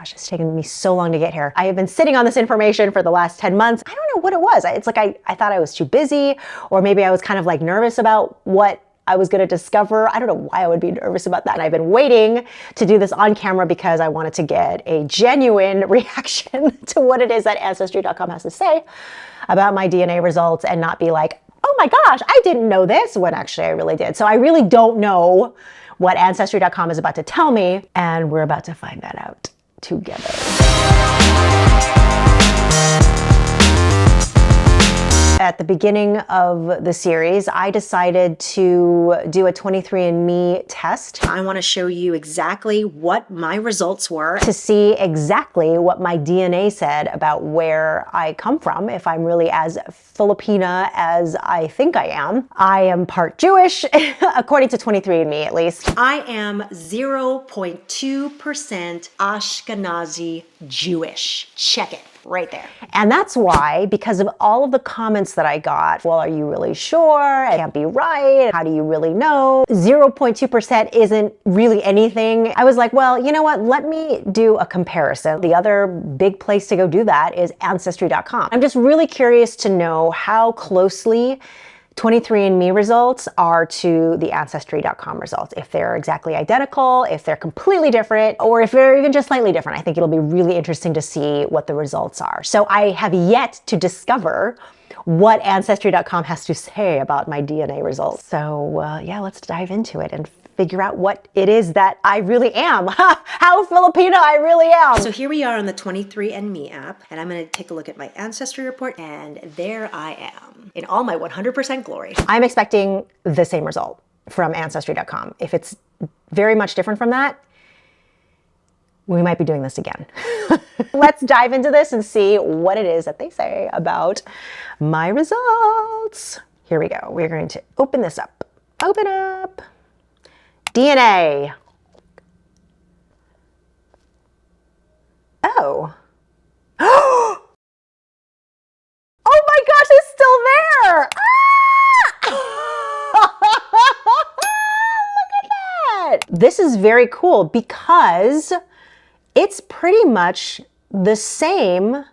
gosh, it's taken me so long to get here. I have been sitting on this information for the last 10 months. I don't know what it was. It's like I thought I was too busy, or maybe I was kind of like nervous about what I was gonna discover. I don't know why I would be nervous about that. And I've been waiting to do this on camera because I wanted to get a genuine reaction to what it is that Ancestry.com has to say about my DNA results and not be like, oh my gosh, I didn't know this, when actually I really did. So I really don't know what Ancestry.com is about to tell me, and we're about to find that out together. At the beginning of the series, I decided to do a 23andMe test. I want to show you exactly what my results were to see exactly what my DNA said about where I come from, if I'm really as Filipina as I think I am. I am part Jewish, according to 23andMe at least. I am 0.2% Ashkenazi Jewish. Check it. Right there. And that's why, because of all of the comments that I got, well, are you really sure? It can't be right. How do you really know? 0.2% isn't really anything. I was like, well, you know what? Let me do a comparison. The other big place to go do that is Ancestry.com. I'm just really curious to know how closely 23andMe results are to the Ancestry.com results. If they're exactly identical, if they're completely different, or if they're even just slightly different. I think it'll be really interesting to see what the results are. So I have yet to what Ancestry.com has to say about my DNA results. So yeah, let's dive into it and figure out what it is that I really am. How Filipino I really am. So here we are on the 23andMe app, and I'm gonna take a look at my Ancestry report, and there I am in all my 100% glory. I'm expecting the same result from Ancestry.com. If it's very much different from that, we might be doing this again. Let's dive into this and see what it is that they say about my results. Here we go. We're going to open this up. Open up. DNA. Oh. Oh my gosh, it's still there. Ah! Look at that. This is very cool because it's pretty much the same.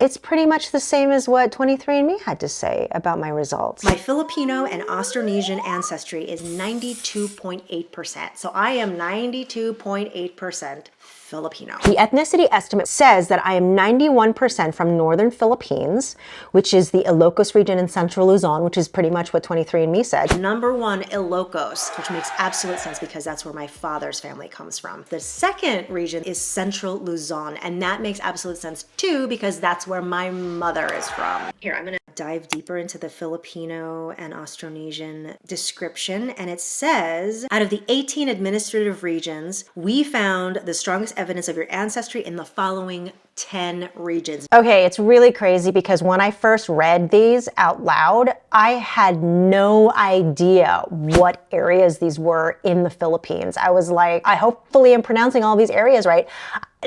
It's pretty much the same as what 23andMe had to say about my results. My Filipino and Austronesian ancestry is 92.8%. So I am 92.8% Filipino. The ethnicity estimate says that I am 91% from northern Philippines, which is the Ilocos region in central Luzon, which is pretty much what 23andMe said. Number one, Ilocos, which makes absolute sense because that's where my father's family comes from. The second region is central Luzon, and that makes absolute sense too because that's where my mother is from. Here, I'm gonna dive deeper into the Filipino and Austronesian description, and it says, out of the 18 administrative regions, we found the strongest evidence of your ancestry in the following 10 regions. Okay, it's really crazy because when I first read these out loud, I had no idea what areas these were in the Philippines. I was like, I hopefully am pronouncing all these areas right.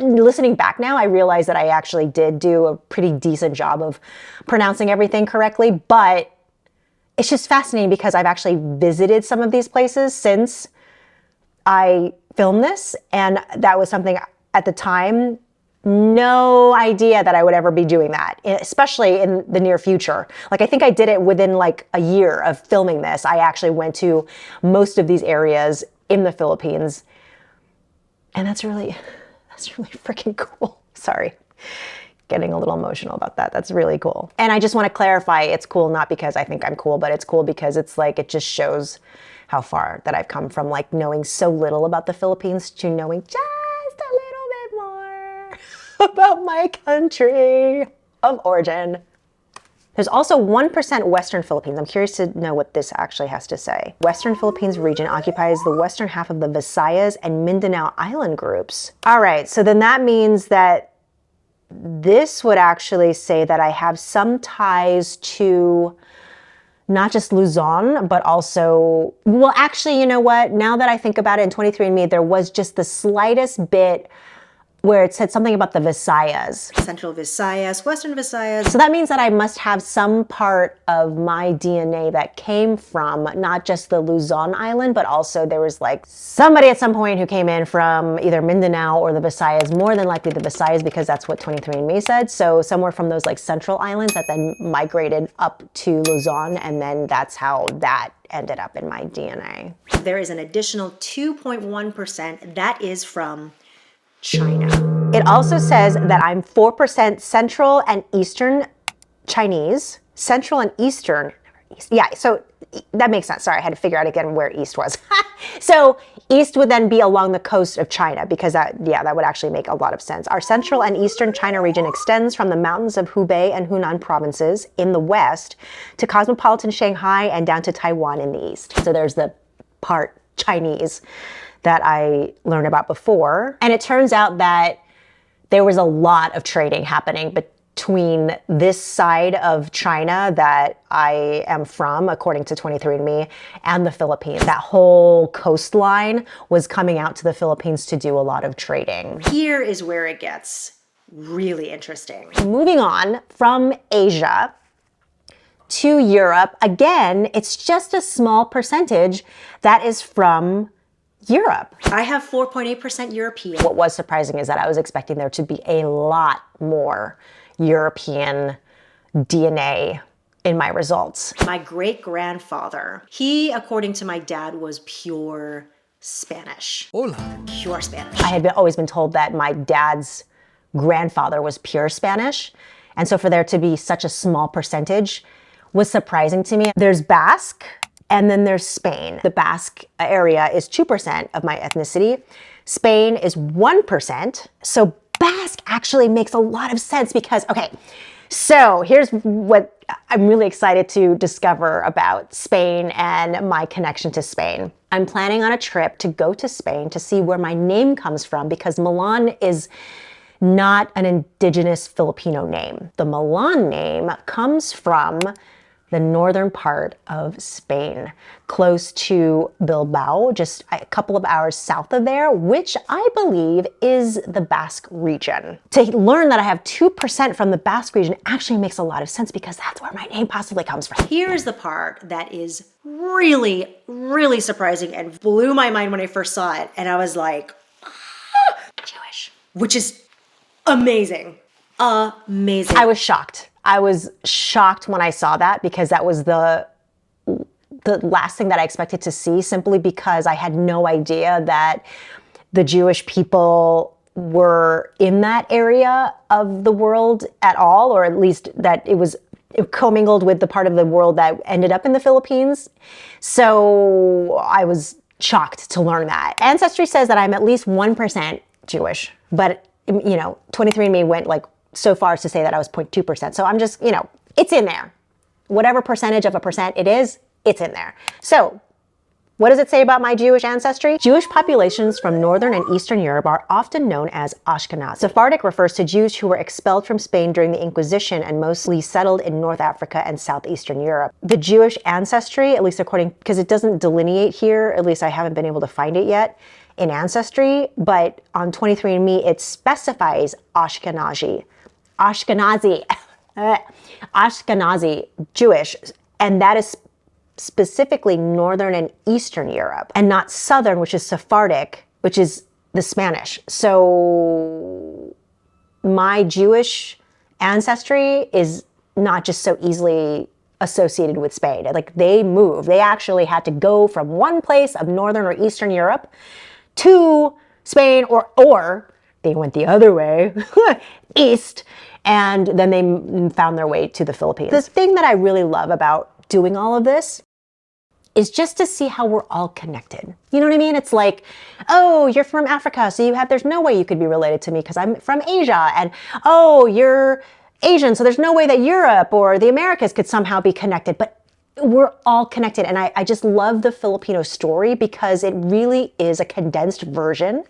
Listening back now, I realize that I actually did do a pretty decent job of pronouncing everything correctly, but it's just fascinating because I've actually visited some of these places since I filmed this, and that was something at the time, no idea that I would ever be doing that, especially in the near future. Like, I think I did it within like a year of filming this. I actually went to most of these areas in the Philippines, and that's really freaking cool. Sorry, getting a little emotional about that. That's really cool. And I just want to clarify, it's cool not because I think I'm cool, but it's cool because it's like, it just shows how far that I've come from like knowing so little about the Philippines to knowing just a little bit more about my country of origin. There's also 1% Western Philippines. I'm curious to know what this actually has to say. Western Philippines region occupies the western half of the Visayas and Mindanao island groups. All right, so then that means that this would actually say that I have some ties to not just Luzon, but also, well, actually, you know what? Now that I think about it, in 23andMe, there was just the slightest bit where it said something about the Visayas. Central Visayas, Western Visayas. So that means that I must have some part of my DNA that came from not just the Luzon island, but also there was like somebody at some point who came in from either Mindanao or the Visayas, more than likely the Visayas, because that's what 23andMe said. So somewhere from those like central islands that then migrated up to Luzon, and then that's how that ended up in my DNA. There is an additional 2.1% that is from China. It also says that I'm 4% Central and Eastern Chinese. Central and Eastern. Yeah, so that makes sense. Sorry, I had to figure out again where East was. So East would then be along the coast of China, because that would actually make a lot of sense. Our Central and Eastern China region extends from the mountains of Hubei and Hunan provinces in the west to cosmopolitan Shanghai and down to Taiwan in the east. So there's the part Chinese that I learned about before. And it turns out that there was a lot of trading happening between this side of China that I am from, according to 23andMe, and the Philippines. That whole coastline was coming out to the Philippines to do a lot of trading. Here is where it gets really interesting. Moving on from Asia to Europe, again, it's just a small percentage that is from Europe. I have 4.8% European. What was surprising is that I was expecting there to be a lot more European DNA in my results. My great-grandfather, he, according to my dad, was pure Spanish. Hola. Pure Spanish. I had always been told that my dad's grandfather was pure Spanish. And so for there to be such a small percentage was surprising to me. There's Basque, and then there's Spain. The Basque area is 2% of my ethnicity. Spain is 1%. So Basque actually makes a lot of sense because, okay, so here's what I'm really excited to discover about Spain and my connection to Spain. I'm planning on a trip to go to Spain to see where my name comes from, because Milan is not an indigenous Filipino name. The Milan name comes from the northern part of Spain, close to Bilbao, just a couple of hours south of there, which I believe is the Basque region. To learn that I have 2% from the Basque region actually makes a lot of sense, because that's where my name possibly comes from. Here's the part that is really, really surprising and blew my mind when I first saw it. And I was like, Jewish, which is amazing. Amazing. I was shocked. I was shocked when I saw that, because that was the last thing that I expected to see, simply because I had no idea that the Jewish people were in that area of the world at all, or at least that it was commingled with the part of the world that ended up in the Philippines. So I was shocked to learn that. Ancestry says that I'm at least 1% Jewish, but 23andMe went like so far as to say that I was 0.2%. So I'm just, it's in there. Whatever percentage of a percent it is, it's in there. So what does it say about my Jewish ancestry? Jewish populations from Northern and Eastern Europe are often known as Ashkenaz. Sephardic refers to Jews who were expelled from Spain during the Inquisition and mostly settled in North Africa and Southeastern Europe. The Jewish ancestry, at least according, because it doesn't delineate here, at least I haven't been able to find it yet in Ancestry, but on 23andMe it specifies Ashkenazi, Jewish, and that is specifically Northern and Eastern Europe, and not Southern, which is Sephardic, which is the Spanish. So my Jewish ancestry is not just so easily associated with Spain. Like, they moved. They actually had to go from one place of Northern or Eastern Europe to Spain, or they went the other way, east, and then they found their way to the Philippines. The thing that I really love about doing all of this is just to see how we're all connected. You know what I mean? It's like, oh, you're from Africa, so there's no way you could be related to me because I'm from Asia. And oh, you're Asian, so there's no way that Europe or the Americas could somehow be connected. But we're all connected. And I just love the Filipino story, because it really is a condensed version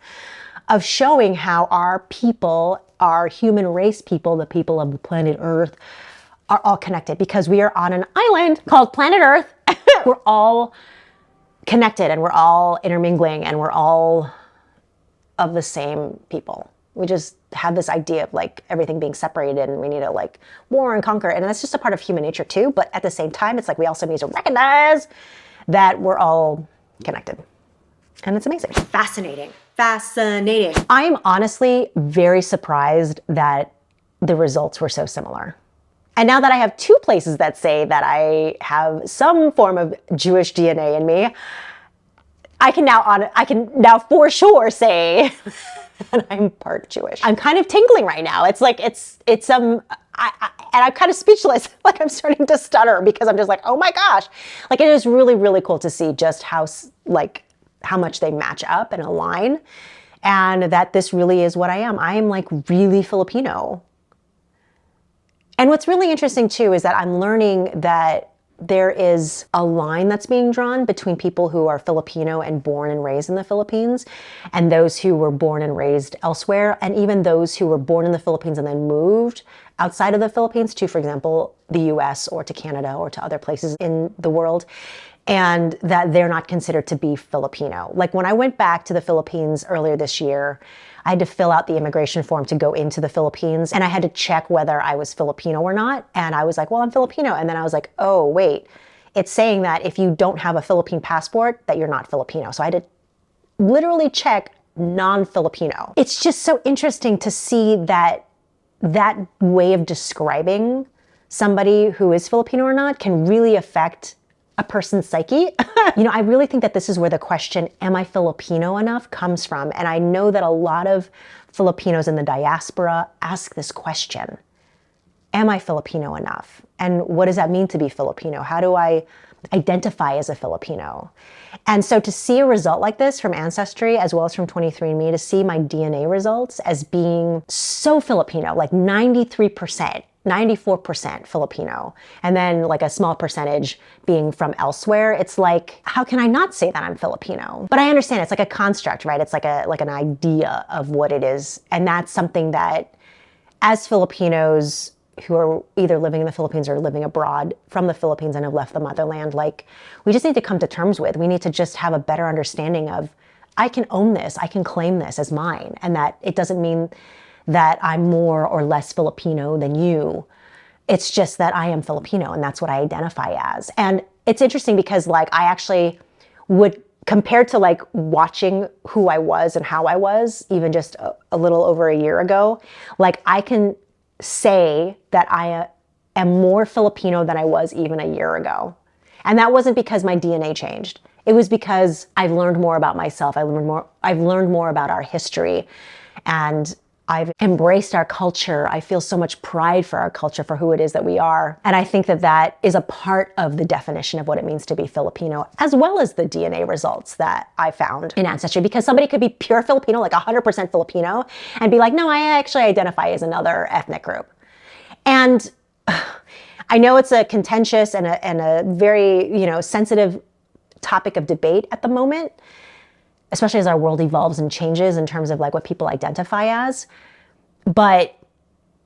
of showing how our people, our human race people, the people of the planet Earth, are all connected, because we are on an island called planet Earth. We're all connected, and we're all intermingling, and we're all of the same people. We just have this idea of like everything being separated and we need to like war and conquer. And that's just a part of human nature too. But at the same time, it's like we also need to recognize that we're all connected. And it's amazing. Fascinating. Fascinating. I'm honestly very surprised that the results were so similar. And now that I have two places that say that I have some form of Jewish DNA in me, I can now for sure say that I'm part Jewish. I'm kind of tingling right now. It's like, and I'm kind of speechless. Like I'm starting to stutter because I'm just like, oh my gosh. Like it is really, really cool to see just how much they match up and align, and that this really is what I am. I am like really Filipino. And what's really interesting too is that I'm learning that there is a line that's being drawn between people who are Filipino and born and raised in the Philippines and those who were born and raised elsewhere, and even those who were born in the Philippines and then moved outside of the Philippines to, for example, the US or to Canada or to other places in the world, and that they're not considered to be Filipino. Like when I went back to the Philippines earlier this year, I had to fill out the immigration form to go into the Philippines, and I had to check whether I was Filipino or not. And I was like, well, I'm Filipino. And then I was like, oh, wait, it's saying that if you don't have a Philippine passport, that you're not Filipino. So I had to literally check non-Filipino. It's just so interesting to see that way of describing somebody who is Filipino or not can really affect a person's psyche. I really think that this is where the question, am I Filipino enough, comes from. And I know that a lot of Filipinos in the diaspora ask this question. Am I Filipino enough? And what does that mean to be Filipino? How do I identify as a Filipino? And so to see a result like this from Ancestry, as well as from 23andMe, to see my DNA results as being so Filipino, like 93%, 94% Filipino, and then like a small percentage being from elsewhere, it's like, how can I not say that I'm Filipino? But I understand it's like a construct, right? It's like an idea of what it is. And that's something that as Filipinos who are either living in the Philippines or living abroad from the Philippines and have left the motherland, like we just need to come to terms with. We need to just have a better understanding of, I can own this, I can claim this as mine, and that it doesn't mean that I'm more or less Filipino than you. It's just that I am Filipino and that's what I identify as. And it's interesting because like I actually would, compared to like watching who I was and how I was even just a little over a year ago, like I can say that I am more Filipino than I was even a year ago. And that wasn't because my DNA changed. It was because I've learned more about myself. I've learned more about our history, and I've embraced our culture. I feel so much pride for our culture, for who it is that we are. And I think that that is a part of the definition of what it means to be Filipino, as well as the DNA results that I found in Ancestry. Because somebody could be pure Filipino, like 100% Filipino, and be like, no, I actually identify as another ethnic group. And I know it's a contentious and a very, sensitive topic of debate at the moment, especially as our world evolves and changes in terms of like what people identify as. But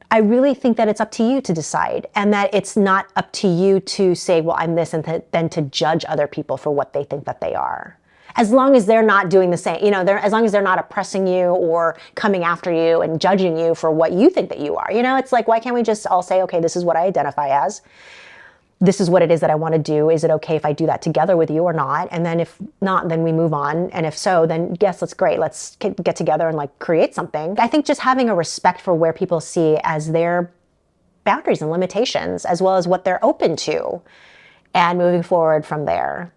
I really think that it's up to you to decide, and that it's not up to you to say, well, I'm this, and then to judge other people for what they think that they are. As long as they're not doing the same, as long as they're not oppressing you or coming after you and judging you for what you think that you are. It's like, why can't we just all say, okay, this is what I identify as. This is what it is that I want to do. Is it okay if I do that together with you or not? And then if not, then we move on. And if so, then yes, that's great. Let's get together and like create something. I think just having a respect for where people see as their boundaries and limitations, as well as what they're open to, and moving forward from there.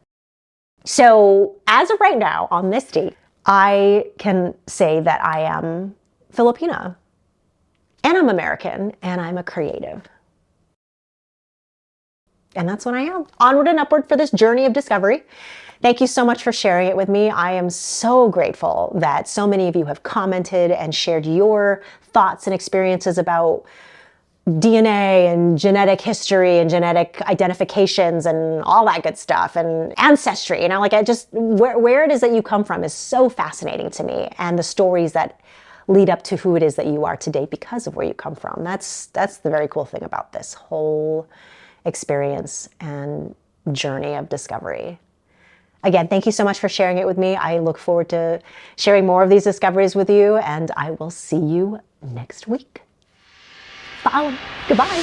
So as of right now, on this date, I can say that I am Filipina, and I'm American, and I'm a creative. And that's what I am. Onward and upward for this journey of discovery. Thank you so much for sharing it with me. I am so grateful that so many of you have commented and shared your thoughts and experiences about DNA and genetic history and genetic identifications and all that good stuff, and ancestry. Where it is that you come from is so fascinating to me, and the stories that lead up to who it is that you are today because of where you come from. That's the very cool thing about this whole experience and journey of discovery. Again, thank you so much for sharing it with me. I look forward to sharing more of these discoveries with you, and I will see you next week. Paalam. Goodbye.